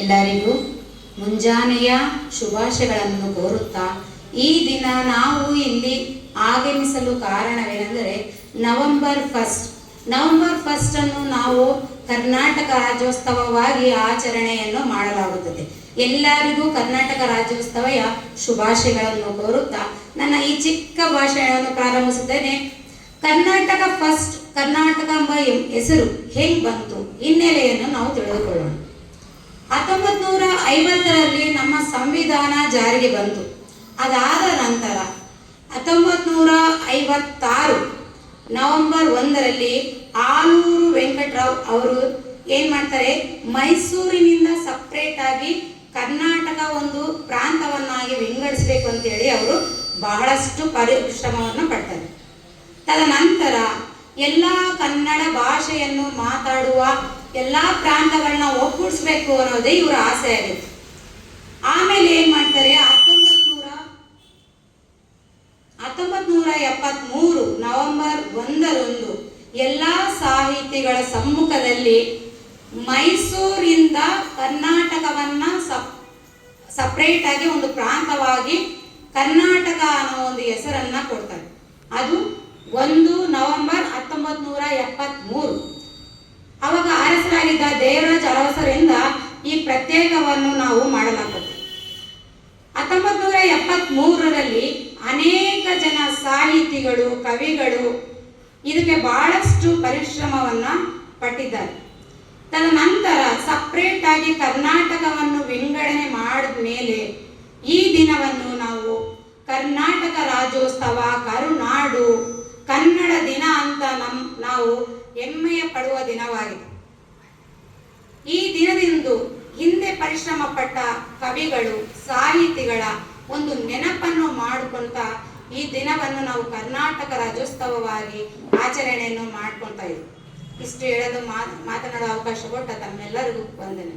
ಎಲ್ಲರಿಗೂ ಮುಂಜಾನೆಯ ಶುಭಾಶಯಗಳನ್ನು ಕೋರುತ್ತಾ ಈ ದಿನ ನಾವು ಇಲ್ಲಿ ಆಗಮಿಸಲು ಕಾರಣವೇನೆಂದರೆ ನವೆಂಬರ್ 1 ಅನ್ನು ನಾವು ಕರ್ನಾಟಕ ರಾಜ್ಯೋತ್ಸವವಾಗಿ ಆಚರಣೆಯನ್ನು ಮಾಡಲಾಗುತ್ತದೆ. ಎಲ್ಲರಿಗೂ ಕರ್ನಾಟಕ ರಾಜ್ಯೋತ್ಸವದ ಶುಭಾಶಯಗಳನ್ನು ಕೋರುತ್ತಾ ನನ್ನ ಈ ಚಿಕ್ಕ ಭಾಷಣವನ್ನು ಪ್ರಾರಂಭಿಸುತ್ತೇನೆ. ಕರ್ನಾಟಕ ಎಂಬ ಹೆಸರು ಹೇಗೆ ಬಂತು ಹಿನ್ನೆಲೆಯನ್ನು ನಾವು ತಿಳಿದುಕೊಳ್ಳೋಣ. 1950ರಲ್ಲಿ ನಮ್ಮ ಸಂವಿಧಾನ ಜಾರಿಗೆ ಬಂತು. ಅದಾದ ನಂತರ 1956 ನವೆಂಬರ್ 1ರಲ್ಲಿ ಆಲೂರು ವೆಂಕಟರಾವ್ ಅವರು ಏನ್ ಮಾಡ್ತಾರೆ, ಮೈಸೂರಿನಿಂದ ಸಪ್ರೇಟ್ ಆಗಿ ಕರ್ನಾಟಕ ಒಂದು ಪ್ರಾಂತವನ್ನಾಗಿ ವಿಂಗಡಿಸಬೇಕು ಅಂತೇಳಿ ಅವರು ಬಹಳಷ್ಟು ಪರಿಶ್ರಮವನ್ನು ಪಡ್ತಾರೆ. ತದನಂತರ ಎಲ್ಲ ಕನ್ನಡ ಭಾಷೆಯನ್ನು ಮಾತಾಡುವ ಎಲ್ಲ ಪ್ರಾಂತಗಳನ್ನ ಒಗ್ಗೂಡಿಸ್ಬೇಕು ಅನ್ನೋದೇ ಇವರ ಆಸೆ ಆಗಿತ್ತು. ಆಮೇಲೆ ಏನ್ ಮಾಡ್ತಾರೆ, 1973 ನವೆಂಬರ್ 1ರಂದು ಎಲ್ಲ ಸಾಹಿತಿಗಳ ಸಮ್ಮುಖದಲ್ಲಿ ಮೈಸೂರಿಂದ ಕರ್ನಾಟಕವನ್ನ ಸಪ್ರೇಟ್ ಆಗಿ ಒಂದು ಪ್ರಾಂತವಾಗಿ ಕರ್ನಾಟಕ ಅನ್ನೋ ಒಂದು ಹೆಸರನ್ನ ಕೊಡ್ತಾರೆ. ಅದು 1 ನವೆಂಬರ್ 1973. ಅವಾಗ ಅರಸರಾಗಿದ್ದ ದೇವರಾಜ ಅರಸರಿಂದ ಈ ಪ್ರತ್ಯೇಕವನ್ನು ನಾವು ಮಾಡಲಾಗುತ್ತದೆ. 1973ರಲ್ಲಿ ಅನೇಕ ಜನ ಸಾಹಿತಿಗಳು, ಕವಿಗಳು ಇದಕ್ಕೆ ಬಹಳಷ್ಟು ಪರಿಶ್ರಮವನ್ನ ಪಟ್ಟಿದ್ದಾರೆ. ತದನಂತರ ಸಪ್ರೇಟ್ ಆಗಿ ಕರ್ನಾಟಕವನ್ನು ವಿಂಗಡಣೆ ಮಾಡಿದ ಮೇಲೆ ಈ ದಿನವನ್ನು ನಾವು ಕರ್ನಾಟಕ ರಾಜ್ಯೋತ್ಸವ, ಕರುನಾಡು, ಕನ್ನಡ ದಿನ ಅಂತ ನಾವು ಹೆಮ್ಮೆಯ ಪಡುವ ದಿನವಾಗಿದೆ. ಈ ದಿನದಿಂದ ಹಿಂದೆ ಪರಿಶ್ರಮ ಪಟ್ಟ ಕವಿಗಳು, ಸಾಹಿತಿಗಳ ಒಂದು ನೆನಪನ್ನು ಮಾಡಿಕೊಂತ ಈ ದಿನವನ್ನು ನಾವು ಕರ್ನಾಟಕ ರಾಜ್ಯೋತ್ಸವವಾಗಿ ಆಚರಣೆಯನ್ನು ಮಾಡ್ಕೊಳ್ತಾ ಇದ್ದೀವಿ. ಇಷ್ಟು ಹೇಳಲು ಮಾತನಾಡುವ ಅವಕಾಶ ಕೊಟ್ಟ ತಮ್ಮೆಲ್ಲರಿಗೂ ವಂದನೆ.